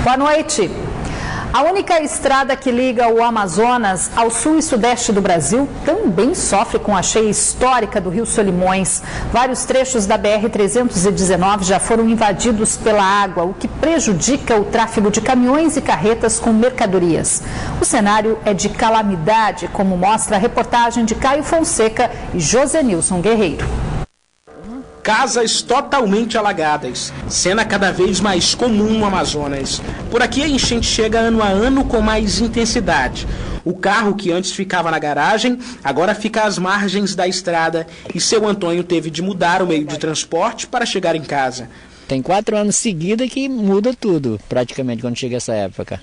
Boa noite. A única estrada que liga o Amazonas ao sul e sudeste do Brasil também sofre com a cheia histórica do Rio Solimões. Vários trechos da BR-319 já foram invadidos pela água, o que prejudica o tráfego de caminhões e carretas com mercadorias. O cenário é de calamidade, como mostra a reportagem de Caio Fonseca e Josenilson Guerreiro. Casas totalmente alagadas, cena cada vez mais comum no Amazonas. Por aqui a enchente chega ano a ano com mais intensidade. O carro que antes ficava na garagem, agora fica às margens da estrada e seu Antônio teve de mudar o meio de transporte para chegar em casa. Tem 4 anos seguidos que muda tudo, praticamente, quando chega essa época.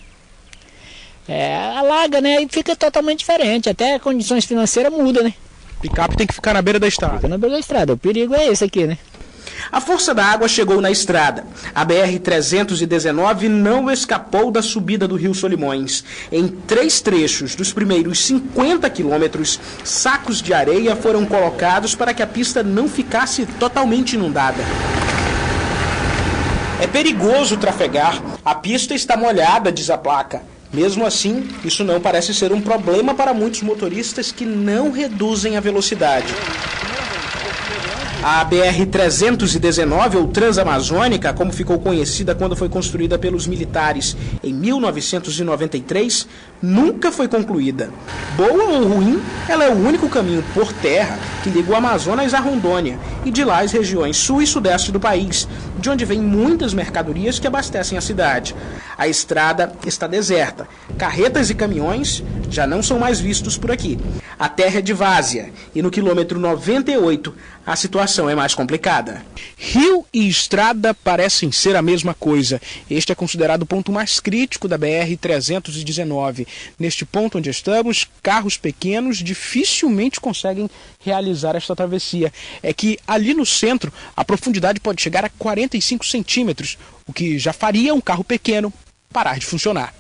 Alaga, né? E fica totalmente diferente, até condições financeiras mudam, né? Picape tem que ficar na beira da estrada. Fica na beira da estrada, o perigo é esse aqui, né? A força da água chegou na estrada. A BR-319 não escapou da subida do Rio Solimões. Em 3 trechos dos primeiros 50 quilômetros, sacos de areia foram colocados para que a pista não ficasse totalmente inundada. É perigoso trafegar. A pista está molhada, diz a placa. Mesmo assim, isso não parece ser um problema para muitos motoristas que não reduzem a velocidade. A BR-319, ou Transamazônica, como ficou conhecida quando foi construída pelos militares em 1993, nunca foi concluída. Boa ou ruim, ela é o único caminho por terra que liga o Amazonas a Rondônia e de lá as regiões sul e sudeste do país, de onde vêm muitas mercadorias que abastecem a cidade. A estrada está deserta. Carretas e caminhões já não são mais vistos por aqui. A terra é de várzea e no quilômetro 98 a situação é mais complicada. Rio e estrada parecem ser a mesma coisa. Este é considerado o ponto mais crítico da BR-319. Neste ponto onde estamos, carros pequenos dificilmente conseguem realizar esta travessia. É que ali no centro a profundidade pode chegar a 45 centímetros, o que já faria um carro pequeno parar de funcionar.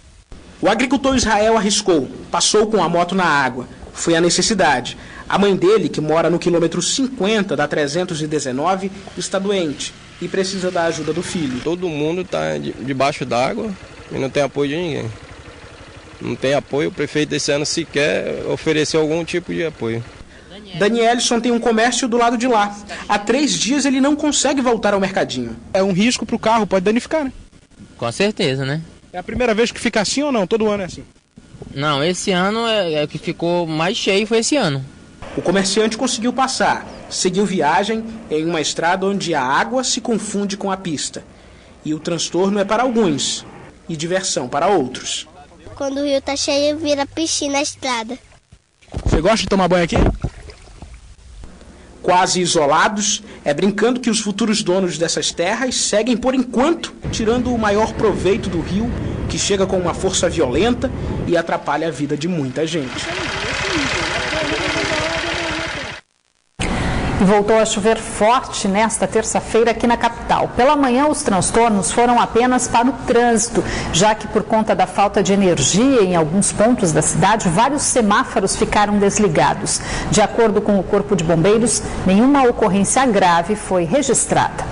O agricultor Israel arriscou, passou com a moto na água. Foi a necessidade. A mãe dele, que mora no quilômetro 50 da 319, está doente e precisa da ajuda do filho. Todo mundo está debaixo d'água e não tem apoio de ninguém. Não tem apoio, o prefeito esse ano sequer ofereceu algum tipo de apoio. Danielson tem um comércio do lado de lá. Há 3 dias ele não consegue voltar ao mercadinho. É um risco para o carro, pode danificar, né? Com certeza, né? É a primeira vez que fica assim ou não? Todo ano é assim? Não, esse ano é o que ficou mais cheio, foi esse ano. O comerciante conseguiu passar, seguiu viagem em uma estrada onde a água se confunde com a pista. E o transtorno é para alguns e diversão para outros. Quando o rio está cheio, vira piscina a estrada. Você gosta de tomar banho aqui? Quase isolados, é brincando que os futuros donos dessas terras seguem, por enquanto, tirando o maior proveito do rio, que chega com uma força violenta e atrapalha a vida de muita gente. E voltou a chover forte nesta terça-feira aqui na capital. Pela manhã, os transtornos foram apenas para o trânsito, já que por conta da falta de energia em alguns pontos da cidade, vários semáforos ficaram desligados. De acordo com o Corpo de Bombeiros, nenhuma ocorrência grave foi registrada.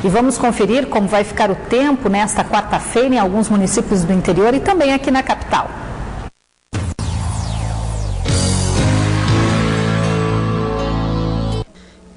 E vamos conferir como vai ficar o tempo nesta quarta-feira em alguns municípios do interior e também aqui na capital.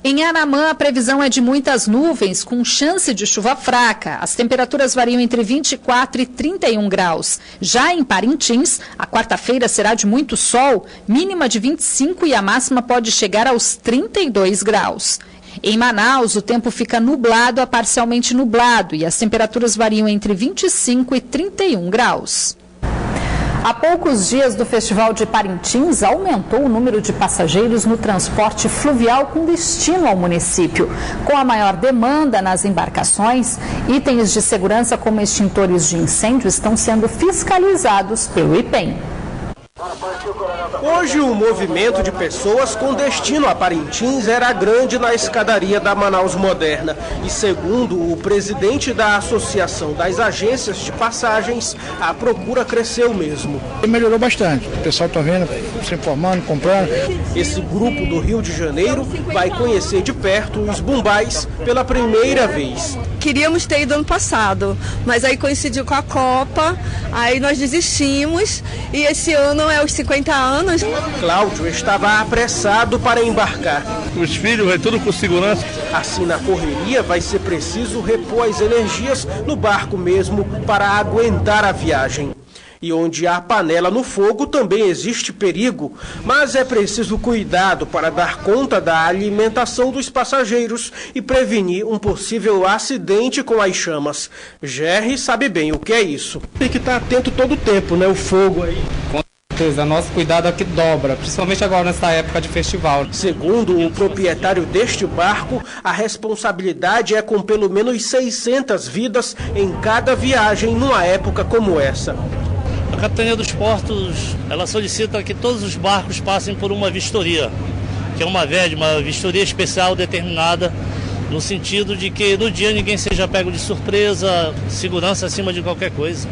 Em Anamã, a previsão é de muitas nuvens, com chance de chuva fraca. As temperaturas variam entre 24 e 31 graus. Já em Parintins, a quarta-feira será de muito sol, mínima de 25 e a máxima pode chegar aos 32 graus. Em Manaus, o tempo fica nublado a parcialmente nublado e as temperaturas variam entre 25 e 31 graus. Há poucos dias do Festival de Parintins, aumentou o número de passageiros no transporte fluvial com destino ao município. Com a maior demanda nas embarcações, itens de segurança como extintores de incêndio estão sendo fiscalizados pelo IPEM. Hoje o movimento de pessoas com destino a Parintins era grande na escadaria da Manaus Moderna. E segundo o presidente da Associação das Agências de Passagens, a procura cresceu mesmo. Melhorou bastante, o pessoal está vendo, se informando, comprando. Esse grupo do Rio de Janeiro vai conhecer de perto os Bumbais pela primeira vez. queríamos ter ido ano passado, mas aí coincidiu com a Copa, aí nós desistimos e esse ano é os 50 anos. Cláudio estava apressado para embarcar. Os filhos, vai tudo com segurança. Assim, na correria, vai ser preciso repor as energias no barco mesmo para aguentar a viagem. E onde há panela no fogo também existe perigo, mas é preciso cuidado para dar conta da alimentação dos passageiros e prevenir um possível acidente com as chamas. Jerry sabe bem o que é isso. Tem que estar atento todo o tempo, né? O fogo aí. Com certeza, nosso cuidado aqui dobra, principalmente agora nessa época de festival. Segundo o proprietário deste barco, a responsabilidade é com pelo menos 600 vidas em cada viagem numa época como essa. A Capitania dos Portos, ela solicita que todos os barcos passem por uma vistoria, que é uma vistoria especial determinada, no sentido de que no dia ninguém seja pego de surpresa, segurança acima de qualquer coisa.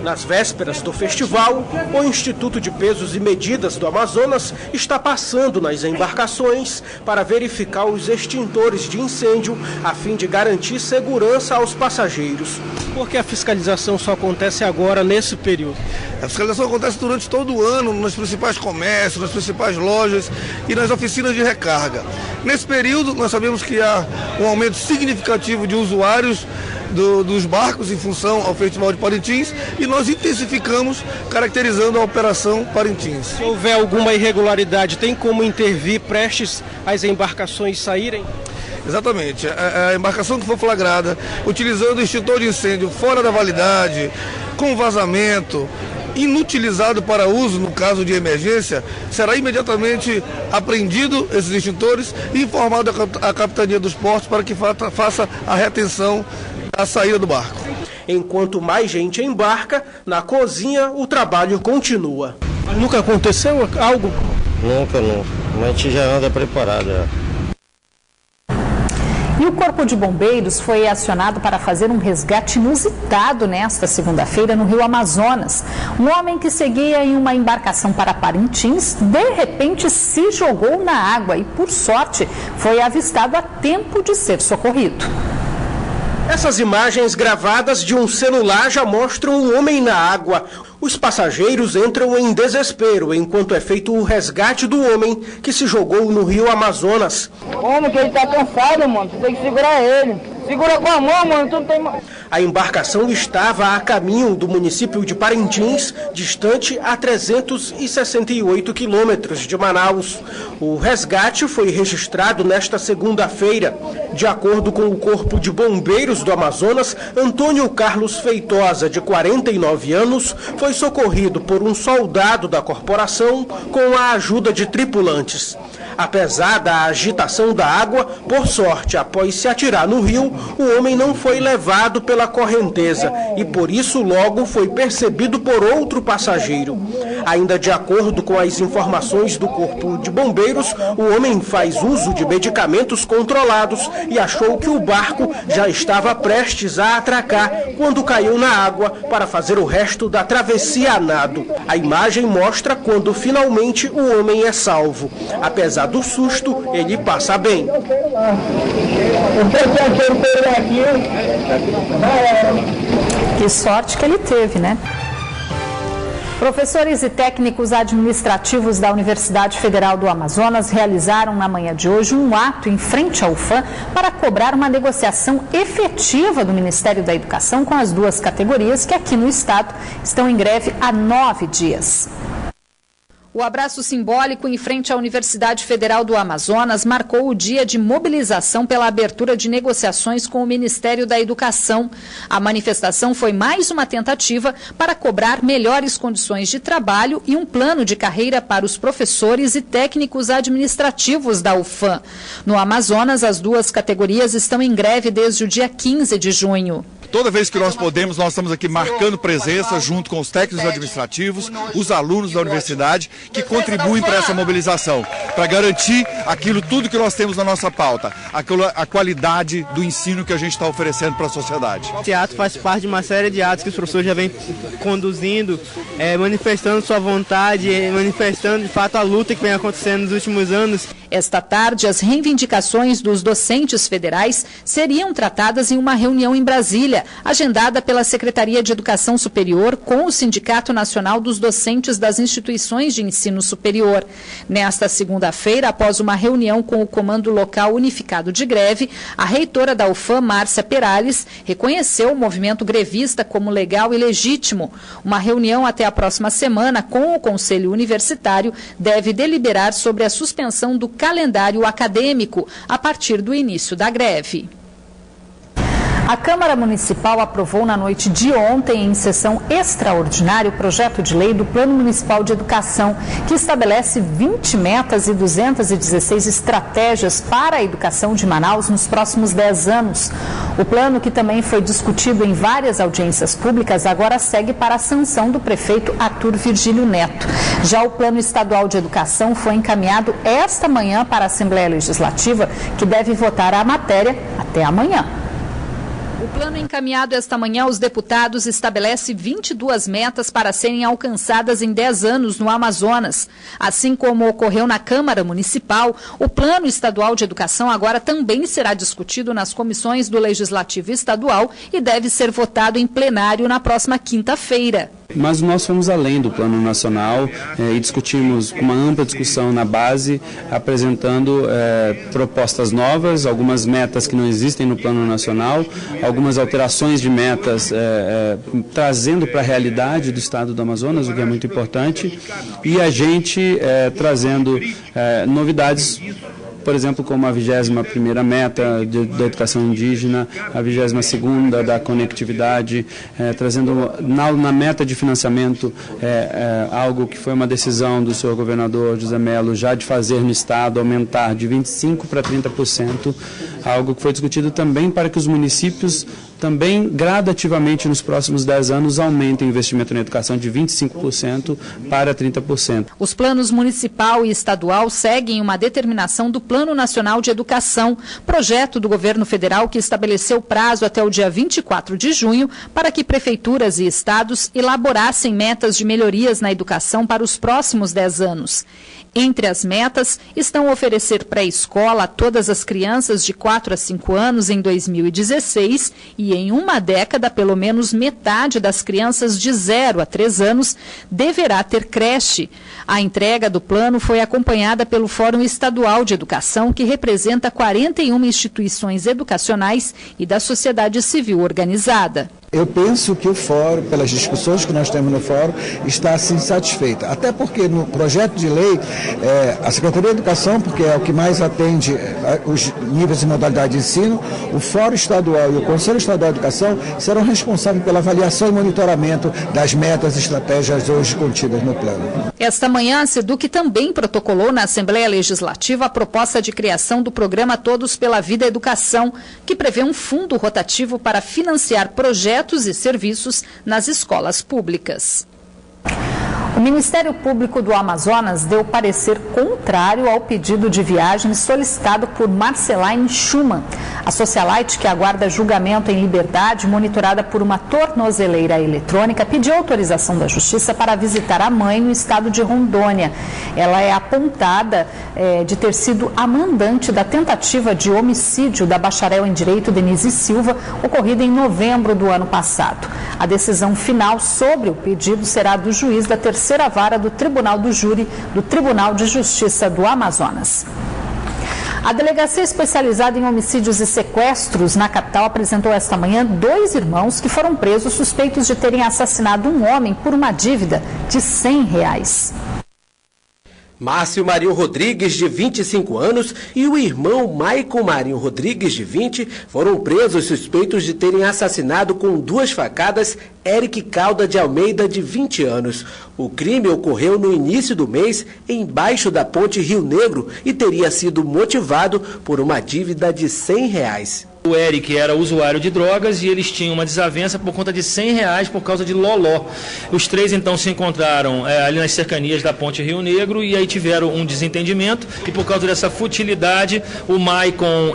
Nas vésperas do festival, o Instituto de Pesos e Medidas do Amazonas está passando nas embarcações para verificar os extintores de incêndio, a fim de garantir segurança aos passageiros. Por que a fiscalização só acontece agora, nesse período? A fiscalização acontece durante todo o ano, nos principais comércios, nas principais lojas e nas oficinas de recarga. Nesse período, nós sabemos que há um aumento significativo de usuários dos barcos em função ao Festival de Parintins e nós intensificamos caracterizando a Operação Parintins. Se houver alguma irregularidade, tem como intervir prestes as embarcações saírem? Exatamente. A embarcação que for flagrada utilizando extintor de incêndio fora da validade, com vazamento, inutilizado para uso no caso de emergência, será imediatamente apreendido esses extintores e informado à Capitania dos Portos para que faça a retenção da saída do barco. Enquanto mais gente embarca, na cozinha o trabalho continua. Mas nunca aconteceu algo? Nunca. Mas a gente já anda preparado. E o Corpo de Bombeiros foi acionado para fazer um resgate inusitado nesta segunda-feira no Rio Amazonas. Um homem que seguia em uma embarcação para Parintins, de repente se jogou na água e, por sorte, foi avistado a tempo de ser socorrido. Essas imagens gravadas de um celular já mostram um homem na água. Os passageiros entram em desespero enquanto é feito o resgate do homem que se jogou no Rio Amazonas. Homem, que ele tá cansado, mano. Você tem que segurar ele. Segura com a mão, mano. Tu não tem... A embarcação estava a caminho do município de Parintins, distante a 368 quilômetros de Manaus. O resgate foi registrado nesta segunda-feira. De acordo com o Corpo de Bombeiros do Amazonas, Antônio Carlos Feitosa, de 49 anos, foi socorrido por um soldado da corporação com a ajuda de tripulantes. Apesar da agitação da água, por sorte, após se atirar no rio, o homem não foi levado pela correnteza e por isso logo foi percebido por outro passageiro. Ainda de acordo com as informações do Corpo de Bombeiros, o homem faz uso de medicamentos controlados e achou que o barco já estava prestes a atracar quando caiu na água para fazer o resto da travessia a nado. A imagem mostra quando finalmente o homem é salvo. Apesar do susto, ele passa bem. Que sorte que ele teve, né? Professores e técnicos administrativos da Universidade Federal do Amazonas realizaram na manhã de hoje um ato em frente ao UFAM para cobrar uma negociação efetiva do Ministério da Educação com as duas categorias que aqui no estado estão em greve há 9 dias. O abraço simbólico em frente à Universidade Federal do Amazonas marcou o dia de mobilização pela abertura de negociações com o Ministério da Educação. A manifestação foi mais uma tentativa para cobrar melhores condições de trabalho e um plano de carreira para os professores e técnicos administrativos da UFAM. No Amazonas, as duas categorias estão em greve desde o dia 15 de junho. Toda vez que nós podemos, nós estamos aqui marcando presença junto com os técnicos administrativos, os alunos da universidade que contribuem para essa mobilização, para garantir aquilo tudo que nós temos na nossa pauta, a qualidade do ensino que a gente está oferecendo para a sociedade. Esse ato faz parte de uma série de atos que os professores já vêm conduzindo, manifestando sua vontade, manifestando de fato a luta que vem acontecendo nos últimos anos. Esta tarde, as reivindicações dos docentes federais seriam tratadas em uma reunião em Brasília, agendada pela Secretaria de Educação Superior com o Sindicato Nacional dos Docentes das Instituições de Ensino Superior. Nesta segunda-feira, após uma reunião com o Comando Local Unificado de Greve, a reitora da UFAM, Márcia Perales, reconheceu o movimento grevista como legal e legítimo. Uma reunião até a próxima semana com o Conselho Universitário deve deliberar sobre a suspensão do calendário acadêmico a partir do início da greve. A Câmara Municipal aprovou na noite de ontem, em sessão extraordinária, o projeto de lei do Plano Municipal de Educação, que estabelece 20 metas e 216 estratégias para a educação de Manaus nos próximos 10 anos. O plano, que também foi discutido em várias audiências públicas, agora segue para a sanção do prefeito Arthur Virgílio Neto. Já o Plano Estadual de Educação foi encaminhado esta manhã para a Assembleia Legislativa, que deve votar a matéria até amanhã. O plano encaminhado esta manhã aos deputados estabelece 22 metas para serem alcançadas em 10 anos no Amazonas. Assim como ocorreu na Câmara Municipal, o Plano Estadual de Educação agora também será discutido nas comissões do Legislativo Estadual e deve ser votado em plenário na próxima quinta-feira. Mas nós fomos além do Plano Nacional e discutimos uma ampla discussão na base, apresentando propostas novas, algumas metas que não existem no Plano Nacional, algumas alterações de metas trazendo para a realidade do estado do Amazonas, o que é muito importante, e a gente trazendo novidades, por exemplo, como a 21ª meta da educação indígena, a 22ª da conectividade, trazendo na meta de financiamento algo que foi uma decisão do senhor governador José Mello já de fazer no estado, aumentar de 25% para 30%, algo que foi discutido também para que os municípios também gradativamente nos próximos 10 anos aumentem o investimento na educação de 25% para 30%. Os planos municipal e estadual seguem uma determinação do Plano Nacional de Educação, projeto do governo federal que estabeleceu prazo até o dia 24 de junho para que prefeituras e estados elaborassem metas de melhorias na educação para os próximos 10 anos. Entre as metas estão oferecer pré-escola a todas as crianças de 4 a 5 anos em 2016 e em uma década, pelo menos metade das crianças de 0 a 3 anos deverá ter creche. A entrega do plano foi acompanhada pelo Fórum Estadual de Educação, que representa 41 instituições educacionais e da sociedade civil organizada. Eu penso que o Fórum, pelas discussões que nós temos no Fórum, está assim satisfeita. Até porque no projeto de lei, a Secretaria de Educação, porque é o que mais atende os níveis e modalidade de ensino, o Fórum Estadual e o Conselho Estadual de Educação serão responsáveis pela avaliação e monitoramento das metas e estratégias hoje contidas no plano. Esta manhã, a SEDUC também protocolou na Assembleia Legislativa a proposta de criação do programa Todos pela Vida e Educação, que prevê um fundo rotativo para financiar projetos e serviços nas escolas públicas. O Ministério Público do Amazonas deu parecer contrário ao pedido de viagem solicitado por Marceline Schumann. A socialite, que aguarda julgamento em liberdade, monitorada por uma tornozeleira eletrônica, pediu autorização da Justiça para visitar a mãe no estado de Rondônia. Ela é apontada de ter sido a mandante da tentativa de homicídio da bacharel em Direito Denise Silva, ocorrida em novembro do ano passado. A decisão final sobre o pedido será do juiz da terceira vara do Tribunal do Júri do Tribunal de Justiça do Amazonas. A Delegacia Especializada em Homicídios e Sequestros na capital apresentou esta manhã 2 irmãos que foram presos suspeitos de terem assassinado um homem por uma dívida de R$100. Márcio Marinho Rodrigues, de 25 anos, e o irmão Maicon Marinho Rodrigues, de 20, foram presos suspeitos de terem assassinado com 2 facadas Eric Calda de Almeida, de 20 anos. O crime ocorreu no início do mês, embaixo da ponte Rio Negro, e teria sido motivado por uma dívida de R$100. O Eric era usuário de drogas e eles tinham uma desavença por conta de R$100 por causa de loló. Os três então se encontraram ali nas cercanias da ponte Rio Negro e aí tiveram um desentendimento e por causa dessa futilidade o Maicon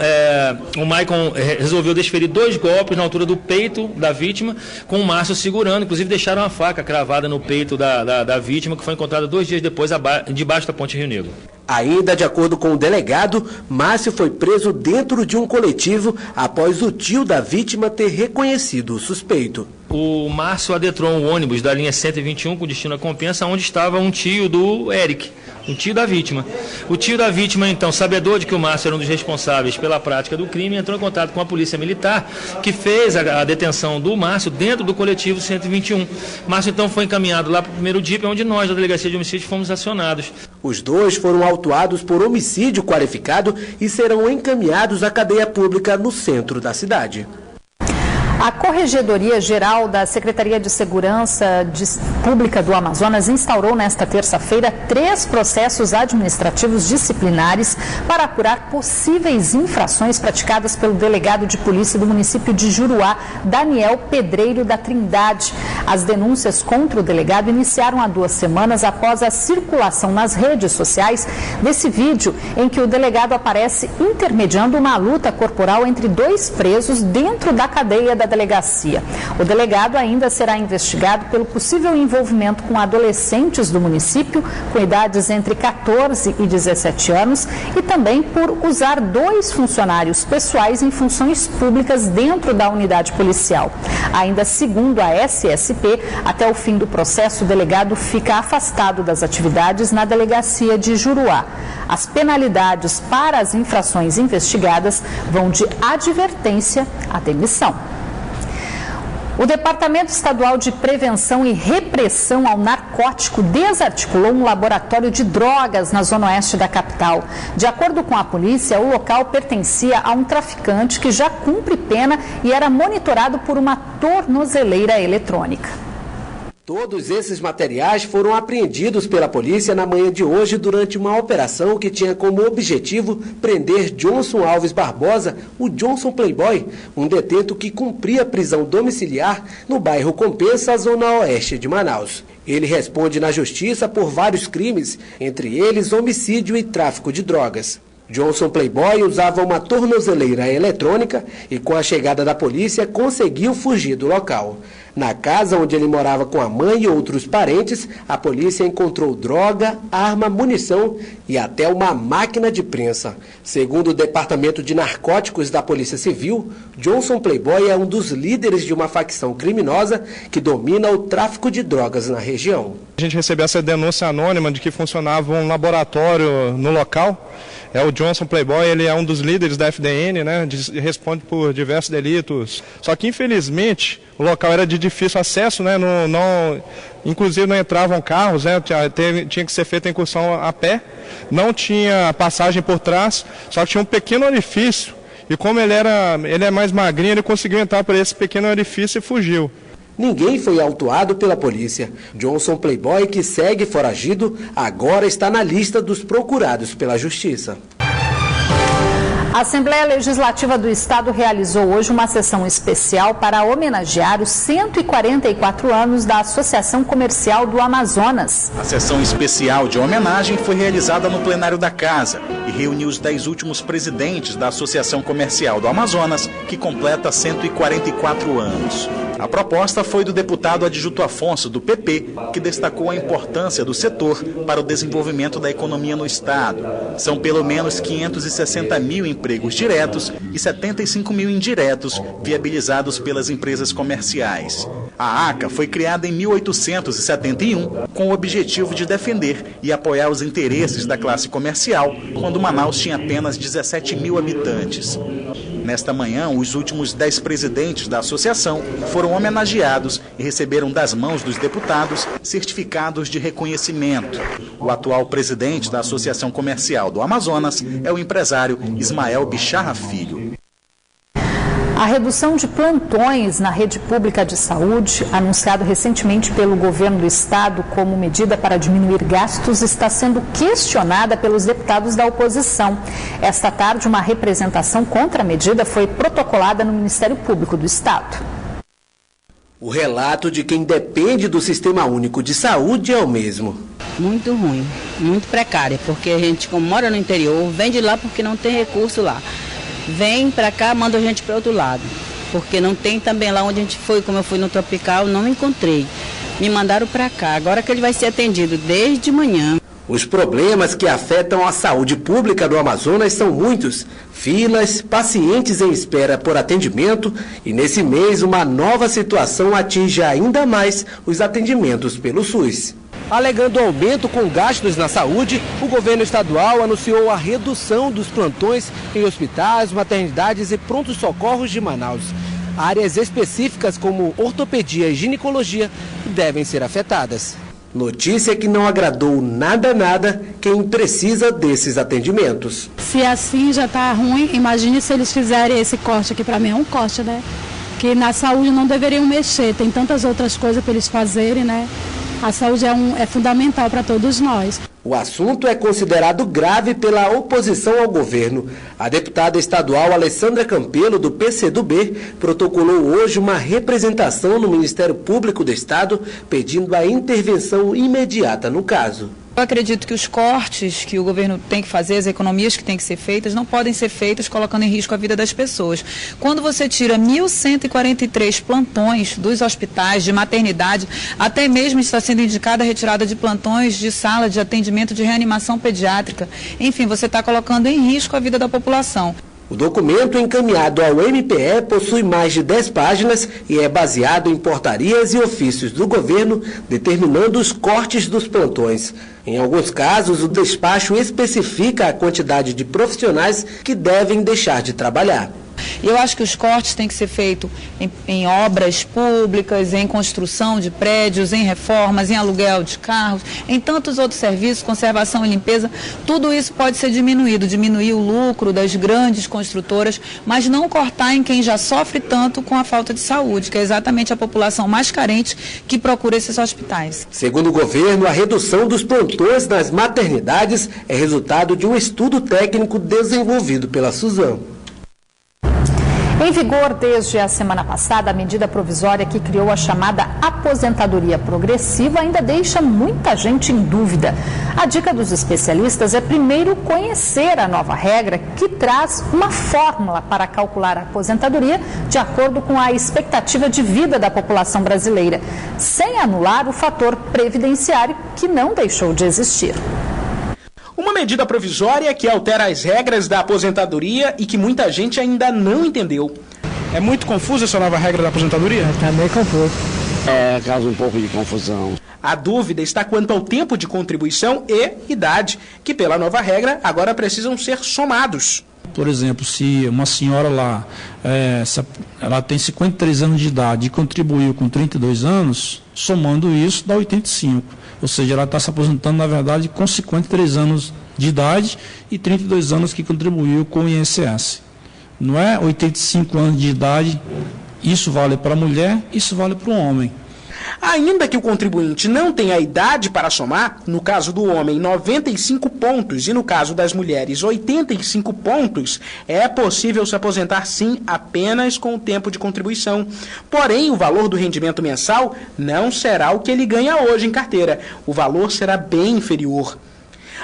resolveu desferir 2 golpes na altura do peito da vítima, com o Márcio segurando, inclusive deixaram a faca cravada no peito da vítima, que foi encontrada 2 dias depois debaixo da ponte Rio Negro. Ainda de acordo com o delegado, Márcio foi preso dentro de um coletivo após o tio da vítima ter reconhecido o suspeito. O Márcio adentrou um ônibus da linha 121 com destino a Compensa, onde estava um tio do Eric, um tio da vítima. O tio da vítima, então, sabedor de que o Márcio era um dos responsáveis pela prática do crime, entrou em contato com a Polícia Militar, que fez a detenção do Márcio dentro do coletivo 121. Márcio, então, foi encaminhado lá para o primeiro DIP, onde nós, da Delegacia de Homicídio, fomos acionados. Os dois foram autuados por homicídio qualificado e serão encaminhados à cadeia pública no centro da cidade. A Corregedoria Geral da Secretaria de Segurança Pública do Amazonas instaurou nesta terça-feira 3 processos administrativos disciplinares para apurar possíveis infrações praticadas pelo delegado de polícia do município de Juruá, Daniel Pedreiro da Trindade. As denúncias contra o delegado iniciaram há 2 semanas após a circulação nas redes sociais desse vídeo em que o delegado aparece intermediando uma luta corporal entre 2 presos dentro da cadeia da delegacia. O delegado ainda será investigado pelo possível envolvimento com adolescentes do município, com idades entre 14 e 17 anos, e também por usar 2 funcionários pessoais em funções públicas dentro da unidade policial. Ainda segundo a SSP, até o fim do processo, o delegado fica afastado das atividades na delegacia de Juruá. As penalidades para as infrações investigadas vão de advertência à demissão. O Departamento Estadual de Prevenção e Repressão ao Narcótico desarticulou um laboratório de drogas na zona oeste da capital. De acordo com a polícia, o local pertencia a um traficante que já cumpre pena e era monitorado por uma tornozeleira eletrônica. Todos esses materiais foram apreendidos pela polícia na manhã de hoje durante uma operação que tinha como objetivo prender Johnson Alves Barbosa, o Johnson Playboy, um detento que cumpria prisão domiciliar no bairro Compensa, zona oeste de Manaus. Ele responde na justiça por vários crimes, entre eles homicídio e tráfico de drogas. Johnson Playboy usava uma tornozeleira eletrônica e, com a chegada da polícia, conseguiu fugir do local. Na casa onde ele morava com a mãe e outros parentes, a polícia encontrou droga, arma, munição e até uma máquina de prensa. Segundo o Departamento de Narcóticos da Polícia Civil, Johnson Playboy é um dos líderes de uma facção criminosa que domina o tráfico de drogas na região. A gente recebeu essa denúncia anônima de que funcionava um laboratório no local. O Johnson Playboy, ele é um dos líderes da FDN, né? Responde por diversos delitos. Só que, infelizmente, o local era de difícil acesso, né? Inclusive não entravam carros, né? Tinha que ser feita a incursão a pé. Não tinha passagem por trás, só que tinha um pequeno orifício. E como ele é mais magrinho, ele conseguiu entrar por esse pequeno orifício e fugiu. Ninguém foi autuado pela polícia. Johnson Playboy, que segue foragido, agora está na lista dos procurados pela Justiça. A Assembleia Legislativa do Estado realizou hoje uma sessão especial para homenagear os 144 anos da Associação Comercial do Amazonas. A sessão especial de homenagem foi realizada no plenário da Casa e reuniu os 10 últimos presidentes da Associação Comercial do Amazonas, que completa 144 anos. A proposta foi do deputado Adjuto Afonso, do PP, que destacou a importância do setor para o desenvolvimento da economia no Estado. São pelo menos 560 mil empregos diretos e 75 mil indiretos viabilizados pelas empresas comerciais. A ACA foi criada em 1871 com o objetivo de defender e apoiar os interesses da classe comercial, quando Manaus tinha apenas 17 mil habitantes. Nesta manhã, os últimos 10 presidentes da associação foram homenageados e receberam das mãos dos deputados certificados de reconhecimento. O atual presidente da Associação Comercial do Amazonas é o empresário Ismael Bicharra Filho. A redução de plantões na rede pública de saúde, anunciado recentemente pelo governo do estado como medida para diminuir gastos, está sendo questionada pelos deputados da oposição. Esta tarde, uma representação contra a medida foi protocolada no Ministério Público do estado. O relato de quem depende do Sistema Único de Saúde é o mesmo. Muito ruim, muito precária, porque a gente, como mora no interior, vem de lá porque não tem recurso lá. Vem para cá, manda a gente para outro lado, porque não tem também lá onde a gente foi, como eu fui no Tropical, não encontrei. Me mandaram para cá, agora que ele vai ser atendido desde manhã. Os problemas que afetam a saúde pública do Amazonas são muitos. Filas, pacientes em espera por atendimento e nesse mês uma nova situação atinge ainda mais os atendimentos pelo SUS. Alegando aumento com gastos na saúde, o governo estadual anunciou a redução dos plantões em hospitais, maternidades e prontos socorros de Manaus. Áreas específicas como ortopedia e ginecologia devem ser afetadas. Notícia que não agradou nada quem precisa desses atendimentos. Se assim já está ruim, imagine se eles fizerem esse corte aqui. Para mim é um corte, né? Que na saúde não deveriam mexer, tem tantas outras coisas para eles fazerem, né? A saúde é fundamental para todos nós. O assunto é considerado grave pela oposição ao governo. A deputada estadual Alessandra Campelo, do PCdoB, protocolou hoje uma representação no Ministério Público do Estado, pedindo a intervenção imediata no caso. Eu acredito que os cortes que o governo tem que fazer, as economias que têm que ser feitas, não podem ser feitas colocando em risco a vida das pessoas. Quando você tira 1.143 plantões dos hospitais, de maternidade, até mesmo está sendo indicada a retirada de plantões de sala de atendimento de reanimação pediátrica. Enfim, você está colocando em risco a vida da população. O documento encaminhado ao MPE possui mais de 10 páginas e é baseado em portarias e ofícios do governo determinando os cortes dos plantões. Em alguns casos, o despacho especifica a quantidade de profissionais que devem deixar de trabalhar. Eu acho que os cortes têm que ser feitos em obras públicas, em construção de prédios, em reformas, em aluguel de carros, em tantos outros serviços, conservação e limpeza. Tudo isso pode ser diminuído, diminuir o lucro das grandes construtoras, mas não cortar em quem já sofre tanto com a falta de saúde, que é exatamente a população mais carente que procura esses hospitais. Segundo o governo, a redução dos plantões nas maternidades é resultado de um estudo técnico desenvolvido pela Suzano. Em vigor desde a semana passada, a medida provisória que criou a chamada aposentadoria progressiva ainda deixa muita gente em dúvida. A dica dos especialistas é primeiro conhecer a nova regra que traz uma fórmula para calcular a aposentadoria de acordo com a expectativa de vida da população brasileira, sem anular o fator previdenciário que não deixou de existir. Uma medida provisória que altera as regras da aposentadoria e que muita gente ainda não entendeu. É muito confusa essa nova regra da aposentadoria? Está meio confuso. Causa um pouco de confusão. A dúvida está quanto ao tempo de contribuição e idade, que pela nova regra agora precisam ser somados. Por exemplo, se uma senhora lá, ela tem 53 anos de idade e contribuiu com 32 anos, somando isso dá 85. Ou seja, ela está se aposentando, na verdade, com 53 anos de idade e 32 anos que contribuiu com o INSS. Não é 85 anos de idade, isso vale para a mulher, isso vale para o homem. Ainda que o contribuinte não tenha idade para somar, no caso do homem 95 pontos e no caso das mulheres 85 pontos, é possível se aposentar sim apenas com o tempo de contribuição. Porém, o valor do rendimento mensal não será o que ele ganha hoje em carteira. O valor será bem inferior.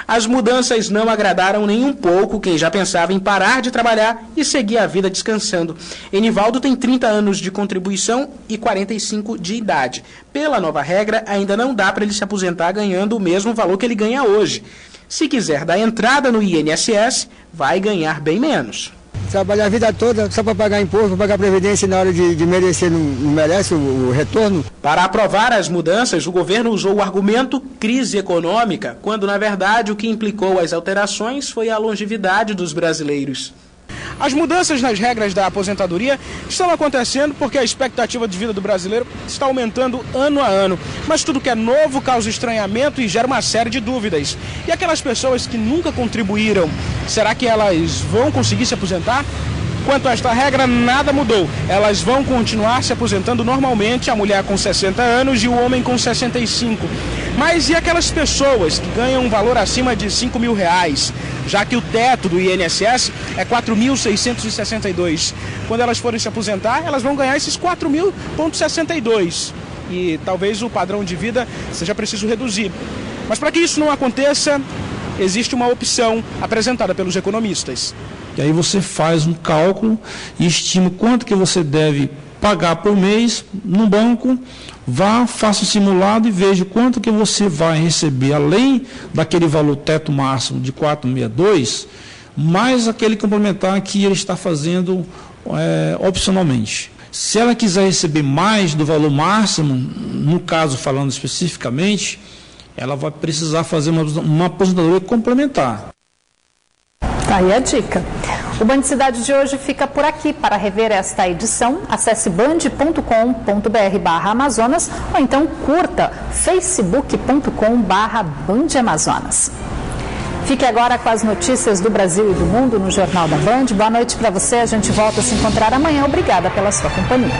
As mudanças não agradaram nem um pouco quem já pensava em parar de trabalhar e seguir a vida descansando. Enivaldo tem 30 anos de contribuição e 45 de idade. Pela nova regra, ainda não dá para ele se aposentar ganhando o mesmo valor que ele ganha hoje. Se quiser dar entrada no INSS, vai ganhar bem menos. Trabalhar a vida toda só para pagar imposto, para pagar previdência e na hora de merecer não merece o retorno? Para aprovar as mudanças, o governo usou o argumento crise econômica, quando na verdade o que implicou as alterações foi a longevidade dos brasileiros. As mudanças nas regras da aposentadoria estão acontecendo porque a expectativa de vida do brasileiro está aumentando ano a ano. Mas tudo que é novo causa estranhamento e gera uma série de dúvidas. E aquelas pessoas que nunca contribuíram, será que elas vão conseguir se aposentar? Quanto a esta regra, nada mudou. Elas vão continuar se aposentando normalmente, a mulher com 60 anos e o homem com 65. Mas e aquelas pessoas que ganham um valor acima de R$5 mil, já que o teto do INSS é 4.662. Quando elas forem se aposentar, elas vão ganhar esses 4.062. E talvez o padrão de vida seja preciso reduzir. Mas para que isso não aconteça, existe uma opção apresentada pelos economistas. E aí você faz um cálculo e estima quanto que você deve pagar por mês no banco, vá, faça um simulado e veja quanto que você vai receber, além daquele valor teto máximo de 462, mais aquele complementar que ele está fazendo opcionalmente. Se ela quiser receber mais do valor máximo, no caso falando especificamente, ela vai precisar fazer uma aposentadoria complementar. Tá aí a dica. O Band Cidade de hoje fica por aqui. Para rever esta edição, acesse band.com.br/Amazonas ou então curta facebook.com/BandAmazonas. Fique agora com as notícias do Brasil e do mundo no Jornal da Band. Boa noite para você. A gente volta a se encontrar amanhã. Obrigada pela sua companhia.